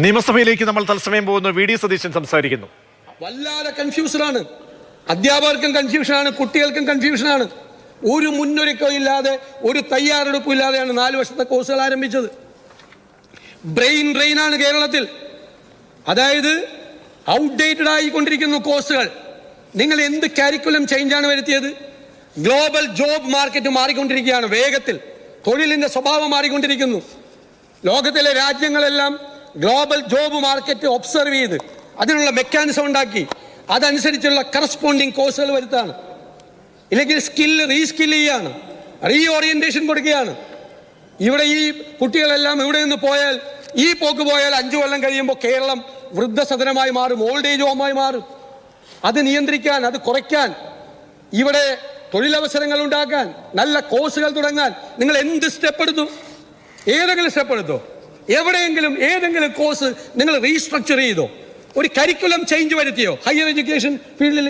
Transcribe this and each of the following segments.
നിയമസഭയിലേക്ക് നമ്മൾ തത്സമയം പോകുന്നു. വി.ഡി. സതീശൻ സംസാരിക്കുന്നു. വല്ലാതെ കൺഫ്യൂഷനാണ്. അധ്യാപകർക്കും കൺഫ്യൂഷനാണ്, കുട്ടികൾക്കും കൺഫ്യൂഷനാണ്. ഒരു മുന്നൊരുക്കവും ഇല്ലാതെ, ഒരു തയ്യാറെടുപ്പും ഇല്ലാതെയാണ് 4 വർഷത്തെ കോഴ്സുകൾ ആരംഭിച്ചത്. ബ്രെയിൻ ഡ്രെയിനാണ് കേരളത്തിൽ. അതായത് ഔട്ട്ഡേറ്റഡ് ആയിക്കൊണ്ടിരിക്കുന്നു കോഴ്സുകൾ. നിങ്ങൾ എന്ത് കരിക്കുലം ചേഞ്ചാണ് വരുത്തിയത്? ഗ്ലോബൽ ജോബ് മാർക്കറ്റ് മാറിക്കൊണ്ടിരിക്കുകയാണ് വേഗത്തിൽ. തൊഴിലിന്റെ സ്വഭാവം മാറിക്കൊണ്ടിരിക്കുന്നു. ലോകത്തിലെ രാജ്യങ്ങളെല്ലാം ഗ്ലോബൽ ജോബ് മാർക്കറ്റ് ഒബ്സർവ് ചെയ്ത് അതിനുള്ള മെക്കാനിസം ഉണ്ടാക്കി അതനുസരിച്ചുള്ള കറസ്പോണ്ടിങ് കോഴ്സുകൾ വരുത്താണ്. ഇല്ലെങ്കിൽ റീസ്കിൽ ചെയ്യാണ്, റീഓറിയന്റേഷൻ കൊടുക്കുകയാണ്. ഇവിടെ ഈ കുട്ടികളെല്ലാം ഇവിടെ നിന്ന് പോയാൽ, ഈ പോക്ക് പോയാൽ 5 കൊല്ലം കഴിയുമ്പോൾ കേരളം വൃദ്ധസദനമായി മാറും, ഓൾഡ് ഏജ് ഹോമായി മാറും. അത് നിയന്ത്രിക്കാൻ, അത് കുറയ്ക്കാൻ, ഇവിടെ തൊഴിലവസരങ്ങൾ ഉണ്ടാക്കാൻ, നല്ല കോഴ്സുകൾ തുടങ്ങാൻ നിങ്ങൾ എന്ത് സ്റ്റെപ്പ് എടുത്തു? ഏതെങ്കിലും സ്റ്റെപ്പ് എടുത്തോ? എവിടെയെങ്കിലും ഏതെങ്കിലും കോഴ്സ് നിങ്ങൾ റീസ്ട്രക്ചർ ചെയ്തോ? ഒരു കരിക്കുലം ചേഞ്ച് വരുത്തിയോ? ഹയർ എഡ്യൂക്കേഷൻ ഫീൽഡിൽ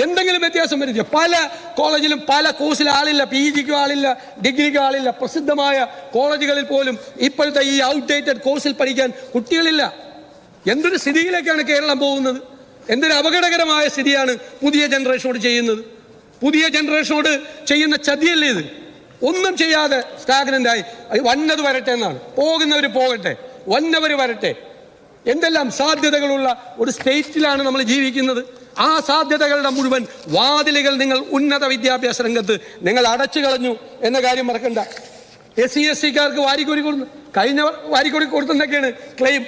എന്തെങ്കിലും വ്യത്യാസം വരുത്തിയോ? പല കോളേജിലും പല കോഴ്സിൽ ആളില്ല, PGക്കും ആളില്ല, ഡിഗ്രിക്കും ആളില്ല. പ്രസിദ്ധമായ കോളേജുകളിൽ പോലും ഇപ്പോഴത്തെ ഈ ഔട്ട്ഡേറ്റഡ് കോഴ്സിൽ പഠിക്കാൻ കുട്ടികളില്ല. എന്തൊരു സ്ഥിതിയിലേക്കാണ് കേരളം പോകുന്നത്? എന്തൊരു അപകടകരമായ സ്ഥിതിയാണ് പുതിയ ജനറേഷനോട് ചെയ്യുന്നത്. പുതിയ ജനറേഷനോട് ചെയ്യുന്ന ചതിയല്ലേ ഇത്? ഒന്നും ചെയ്യാതെ സ്റ്റാഗ്നൻ്റായി വന്നത് വരട്ടെ എന്നാണ്. പോകുന്നവർ പോകട്ടെ, വന്നവർ വരട്ടെ. എന്തെല്ലാം സാധ്യതകളുള്ള ഒരു സ്റ്റേറ്റിലാണ് നമ്മൾ ജീവിക്കുന്നത്. ആ സാധ്യതകളുടെ മുഴുവൻ വാതിലുകൾ നിങ്ങൾ ഉന്നത വിദ്യാഭ്യാസ രംഗത്ത് നിങ്ങൾ അടച്ചു കളഞ്ഞു എന്ന കാര്യം മറക്കണ്ട. SC STക്കാർക്ക് വാരിക്കോരി കൊടുത്തു. വാരിക്കോരി കൊടുത്തെന്നൊക്കെയാണ് ക്ലെയിം.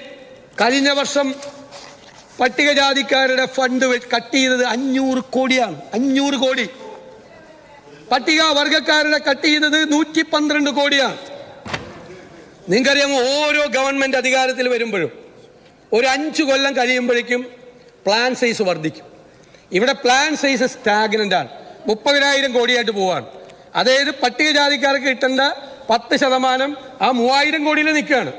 കഴിഞ്ഞ വർഷം പട്ടികജാതിക്കാരുടെ ഫണ്ട് കട്ട് ചെയ്തത് 500 കോടിയാണ്. 500 കോടി. പട്ടികവർഗക്കാരുടെ കട്ട് ചെയ്തത് 112 കോടിയാണ്. നിങ്ങൾക്കറിയാമോ, ഓരോ ഗവൺമെന്റ് അധികാരത്തിൽ വരുമ്പോഴും ഒരു 5 കൊല്ലം കഴിയുമ്പോഴേക്കും പ്ലാൻ സൈസ് വർദ്ധിക്കും. ഇവിടെ പ്ലാൻ സൈസ് സ്റ്റാഗ്നന്റ് ആണ്. 30,000 കോടിയായിട്ട് പോവാണ്. അതായത് പട്ടികജാതിക്കാർക്ക് കിട്ടേണ്ട 10% ആ 3000 കോടിയിൽ നിൽക്കുകയാണ്.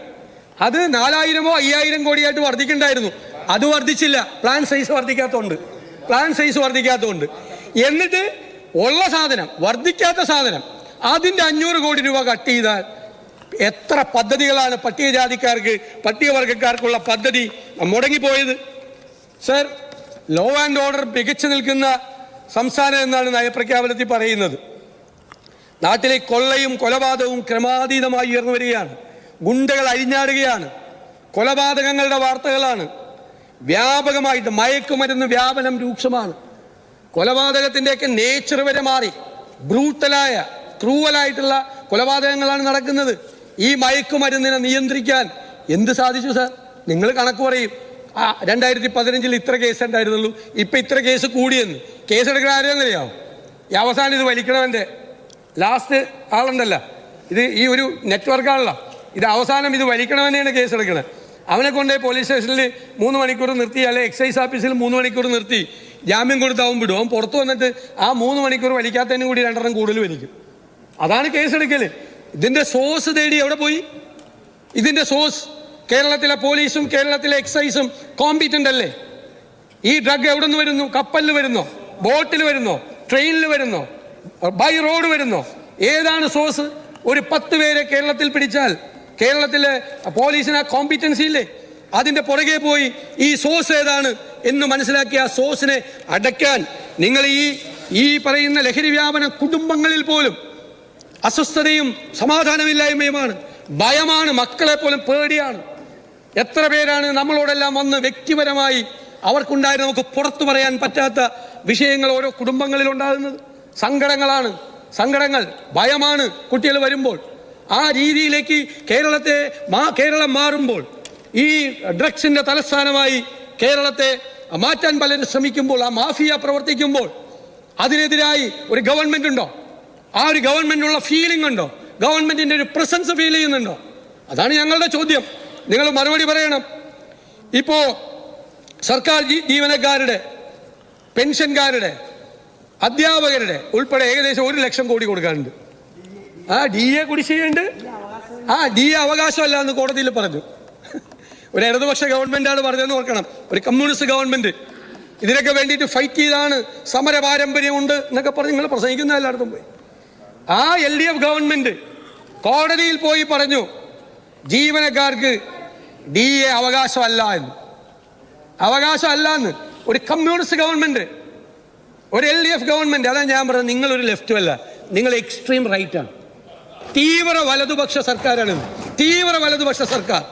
അത് 4000 ഓ 5000 കോടിയായിട്ട് വർദ്ധിക്കണ്ടായിരുന്നു. അത് വർദ്ധിച്ചില്ല. Plan size വർദ്ധിക്കാത്തതുകൊണ്ട്. എന്നിട്ട് ഉള്ള സാധനം, വർദ്ധിക്കാത്ത സാധനം, അതിൻ്റെ 500 കോടി രൂപ കട്ട് ചെയ്താൽ എത്ര പദ്ധതികളാണ് പട്ടികവർഗക്കാർക്കുള്ള പദ്ധതി മുടങ്ങിപ്പോയത്? സർ, ലോ ആൻഡ് ഓർഡർ മികച്ചു നിൽക്കുന്ന സംസ്ഥാനം എന്നാണ് നയപ്രഖ്യാപനത്തിൽ പറയുന്നത്. നാട്ടിലെ കൊള്ളയും കൊലപാതകവും ക്രമാതീതമായി ഉയർന്നു വരികയാണ്. ഗുണ്ടകൾ അഴിഞ്ഞാടുകയാണ്. കൊലപാതകങ്ങളുടെ വാർത്തകളാണ്. വ്യാപകമായിട്ട് മയക്കുമരുന്ന് വ്യാപനം രൂക്ഷമാണ്. കൊലപാതകത്തിൻ്റെയൊക്കെ നേച്ചർ വരെ മാറി. ബ്രൂട്ടലായ, ക്രൂവലായിട്ടുള്ള കൊലപാതകങ്ങളാണ് നടക്കുന്നത്. ഈ മയക്കുമരുന്നിനെ നിയന്ത്രിക്കാൻ എന്ത് സാധിച്ചു സാർ? നിങ്ങൾ കണക്ക് പറയും. 2015 ഇത്ര കേസ് ഉണ്ടായിരുന്നുള്ളൂ, ഇപ്പം ഇത്ര കേസ് കൂടിയെന്ന്. കേസെടുക്കണ ആരെയെന്നറിയാമോ? ഈ അവസാനം ഇത് വലിക്കണവൻ്റെ ലാസ്റ്റ് ആളുണ്ടല്ല, ഇത് ഈ ഒരു നെറ്റ്വർക്കാണല്ലോ, ഇത് അവസാനം ഇത് വലിക്കണവനെയാണ് കേസെടുക്കണത്. അവനെ കൊണ്ടേ പോലീസ് സ്റ്റേഷനിൽ 3 മണിക്കൂർ നിർത്തി, അല്ലെങ്കിൽ എക്സൈസ് ഓഫീസിൽ 3 മണിക്കൂർ നിർത്തി ജാമ്യം കൊടുത്ത് അവൻ വിടും. അവൻ പുറത്തു വന്നിട്ട് ആ 3 മണിക്കൂർ വലിക്കാത്തതിനും കൂടി 2 കൂടുതൽ വലിക്കും. അതാണ് കേസെടുക്കൽ. ഇതിൻ്റെ സോഴ്സ് തേടി എവിടെ പോയി? ഇതിൻ്റെ സോഴ്സ് കേരളത്തിലെ പോലീസും കേരളത്തിലെ എക്സൈസും കോമ്പീറ്റൻ്റ് അല്ലേ? ഈ ഡ്രഗ് എവിടെ നിന്ന് വരുന്നു? കപ്പലിൽ വരുന്നോ? ബോട്ടിൽ വരുന്നോ? ട്രെയിനിൽ വരുന്നോ? ബൈ റോഡ് വരുന്നോ? ഏതാണ് സോഴ്സ്? ഒരു 10 പേരെ കേരളത്തിൽ പിടിച്ചാൽ കേരളത്തിലെ പോലീസിന് ആ കോമ്പീറ്റൻസി ഇല്ലേ? അതിൻ്റെ പുറകെ പോയി ഈ സോഴ്സ് ഏതാണ് എന്ന് മനസ്സിലാക്കി ആ സോഴ്സിനെ അടയ്ക്കാൻ നിങ്ങൾ ഈ പറയുന്ന ലഹരി വ്യാപന കുടുംബങ്ങളിൽ പോലും അസ്വസ്ഥതയും സമാധാനമില്ലായ്മയുമാണ്, ഭയമാണ്, മക്കളെ പോലും പേടിയാണ്. എത്ര പേരാണ് നമ്മളോടെല്ലാം വന്ന് വ്യക്തിപരമായി അവർക്കുണ്ടായിരുന്ന നമുക്ക് പുറത്തു പറയാൻ പറ്റാത്ത വിഷയങ്ങൾ ഓരോ കുടുംബങ്ങളിൽ ഉണ്ടാകുന്നത്. സങ്കടങ്ങൾ, ഭയമാണ് കുട്ടികൾ വരുമ്പോൾ. ആ രീതിയിലേക്ക് കേരളം മാറുമ്പോൾ, ഈ ഡ്രഗ്സിന്റെ തലസ്ഥാനമായി കേരളത്തെ മാറ്റാൻ പലരും ശ്രമിക്കുമ്പോൾ, ആ മാഫിയ പ്രവർത്തിക്കുമ്പോൾ അതിനെതിരായി ഒരു ഗവൺമെന്റ് ഉണ്ടോ? ആ ഒരു ഗവൺമെന്റിനുള്ള ഫീലിംഗ് ഉണ്ടോ? ഗവൺമെന്റിന്റെ ഒരു പ്രസൻസ് ഫീൽ ചെയ്യുന്നുണ്ടോ? അതാണ് ഞങ്ങളുടെ ചോദ്യം. നിങ്ങൾ മറുപടി പറയണം. ഇപ്പോ സർക്കാർ ജീവനക്കാരുടെ, പെൻഷൻകാരുടെ, അധ്യാപകരുടെ ഉൾപ്പെടെ ഏകദേശം 1 ലക്ഷം കോടി കൊടുക്കാനുണ്ട്. ആ DA കുടിശ്ശികയുണ്ട്. ആ DA അവകാശമല്ല എന്ന് കോടതിയിൽ പറഞ്ഞു. ഒരു ഇടതുപക്ഷ ഗവൺമെന്റാണ് പറഞ്ഞതെന്ന് ഓർക്കണം, ഒരു കമ്മ്യൂണിസ്റ്റ് ഗവൺമെന്റ്. ഇതിനൊക്കെ വേണ്ടിയിട്ട് ഫൈറ്റ് ചെയ്താണ്, സമര പാരമ്പര്യമുണ്ട് എന്നൊക്കെ പറഞ്ഞ് നിങ്ങൾ പ്രസംഗിക്കുന്ന എല്ലായിടത്തും പോയി. ആ LDF ഗവൺമെന്റ് കോടതിയിൽ പോയി പറഞ്ഞു ജീവനക്കാർക്ക് DA അവകാശമല്ല എന്ന്. അവകാശമല്ല എന്ന്. ഒരു കമ്മ്യൂണിസ്റ്റ് ഗവൺമെന്റ്, ഒരു LDF ഗവൺമെന്റ്. അതാണ് ഞാൻ പറഞ്ഞത്, നിങ്ങളൊരു ലെഫ്റ്റും അല്ല, നിങ്ങൾ എക്സ്ട്രീം റൈറ്റാണ്. തീവ്ര വലതുപക്ഷ സർക്കാരാണ്. തീവ്ര വലതുപക്ഷ സർക്കാർ,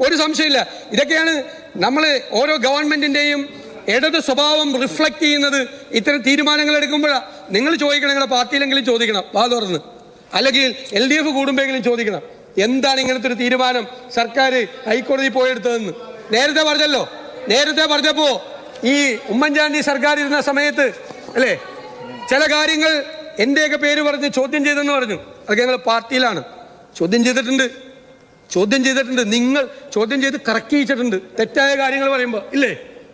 ഒരു സംശയമില്ല. ഇതൊക്കെയാണ് നമ്മൾ ഓരോ ഗവൺമെന്റിന്റെയും ഇടത് സ്വഭാവം റിഫ്ലക്ട് ചെയ്യുന്നത്. ഇത്തരം തീരുമാനങ്ങൾ എടുക്കുമ്പോഴാണ് നിങ്ങൾ ചോദിക്കണം, നിങ്ങളുടെ പാർട്ടിയിലെങ്കിലും ചോദിക്കണം, വാ തുറന്ന്. അല്ലെങ്കിൽ LDF കൂടുമ്പോഴെങ്കിലും ചോദിക്കണം, എന്താണ് ഇങ്ങനത്തെ ഒരു തീരുമാനം സർക്കാർ ഹൈക്കോടതി പോയെടുത്തതെന്ന്. നേരത്തെ പറഞ്ഞല്ലോ, നേരത്തെ പറഞ്ഞപ്പോ ഈ ഉമ്മൻചാണ്ടി സർക്കാർ ഇരുന്ന സമയത്ത് അല്ലേ ചില കാര്യങ്ങൾ എന്റെയൊക്കെ പേര് പറഞ്ഞ് ചോദ്യം ചെയ്തെന്ന് പറഞ്ഞു. അതൊക്കെ ഞങ്ങൾ പാർട്ടിയിലാണ് ചോദ്യം ചെയ്തിട്ടുണ്ട്. നിങ്ങൾ ചോദ്യം ചെയ്ത് കറക്റ്റ് ചെയ്തിട്ടുണ്ട്. തെറ്റായ കാര്യങ്ങൾ പറയുമ്പോൾ ഇല്ലേ,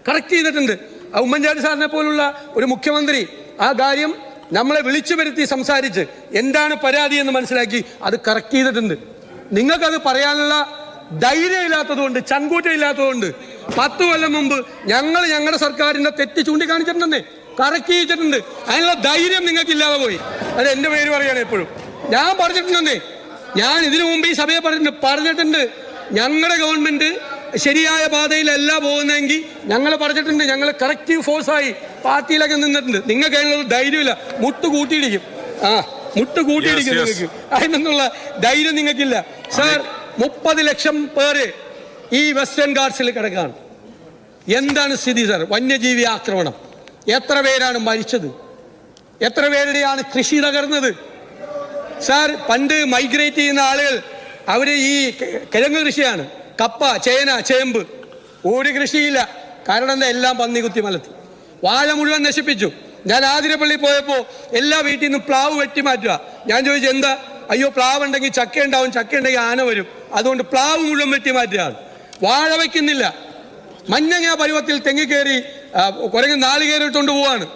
കറക്റ്റ് ചെയ്തിട്ടുണ്ട്. ആ ഉമ്മൻചാണ്ടി സാറിനെ പോലുള്ള ഒരു മുഖ്യമന്ത്രി ആ കാര്യം നമ്മളെ വിളിച്ചു വരുത്തി സംസാരിച്ച് എന്താണ് പരാതി എന്ന് മനസ്സിലാക്കി അത് കറക്റ്റ് ചെയ്തിട്ടുണ്ട്. നിങ്ങൾക്കത് പറയാനുള്ള ധൈര്യം ഇല്ലാത്തതുകൊണ്ട്, ചങ്കൂറ്റം ഇല്ലാത്തതുകൊണ്ട് 10 കൊല്ലം മുമ്പ് ഞങ്ങൾ ഞങ്ങളുടെ സർക്കാരിന്റെ തെറ്റ് ചൂണ്ടിക്കാണിച്ചിട്ടുണ്ടെന്നേ, കറക്റ്റ് ചെയ്തിട്ടുണ്ട്. അതിനുള്ള ധൈര്യം നിങ്ങൾക്ക് ഇല്ലാതെ പോയി. അത് എന്റെ പേര് പറയാണ് എപ്പോഴും. ഞാൻ പറഞ്ഞിട്ടുണ്ടെന്നേ, ഞാൻ ഇതിനു മുമ്പ് ഈ സഭയെ പറഞ്ഞിട്ടുണ്ട് ഞങ്ങളുടെ ഗവൺമെന്റ് ശരിയായ പാതയിലല്ല പോകുന്നതെങ്കിൽ ഞങ്ങൾ പറഞ്ഞിട്ടുണ്ട്. ഞങ്ങൾ കറക്റ്റീവ് ഫോഴ്സായി പാർട്ടിയിലൊക്കെ നിന്നിട്ടുണ്ട്. നിങ്ങൾക്ക് അതിനുള്ള ധൈര്യമില്ല, മുട്ട് കൂട്ടിയിടിക്കും. നിങ്ങൾക്ക് അതിനൊന്നുള്ള ധൈര്യം നിങ്ങൾക്കില്ല. സാർ, 30 ലക്ഷം പേര് ഈ വെസ്റ്റേൺ ഗാർഡ്സിൽ കിടക്കുകയാണ്. എന്താണ് സ്ഥിതി സാർ? വന്യജീവി ആക്രമണം. എത്ര പേരാണ് മരിച്ചത്? എത്ര പേരുടെയാണ് കൃഷി തകർന്നത്? സാർ, പണ്ട് മൈഗ്രേറ്റ് ചെയ്യുന്ന ആളുകൾ അവർ ഈ കിഴങ്ങ് കൃഷിയാണ്, കപ്പ, ചേന, ചേമ്പ്. ഒരു കൃഷിയില്ല. കാരണം എന്താ? എല്ലാം പന്നി കുത്തി മലത്തി. വാഴ മുഴുവൻ നശിപ്പിച്ചു. ഞാൻ ആതിരപ്പള്ളി പോയപ്പോൾ എല്ലാ വീട്ടിൽ നിന്നും പ്ലാവ് വെട്ടി മാറ്റുക. ഞാൻ ചോദിച്ചു എന്താ? അയ്യോ, പ്ലാവ് ഉണ്ടെങ്കിൽ ചക്ക ഉണ്ടാവും, ചക്ക ഉണ്ടെങ്കിൽ ആന വരും, അതുകൊണ്ട് പ്ലാവ് മുഴുവൻ വെട്ടി മാറ്റുകയാണ്. വാഴ വയ്ക്കുന്നില്ല. മഞ്ഞങ്ങ പരുവത്തിൽ തെങ്ങി കയറി കുരങ്ങ് നാളികേറി ഇട്ടുകൊണ്ട് പോവാണ്.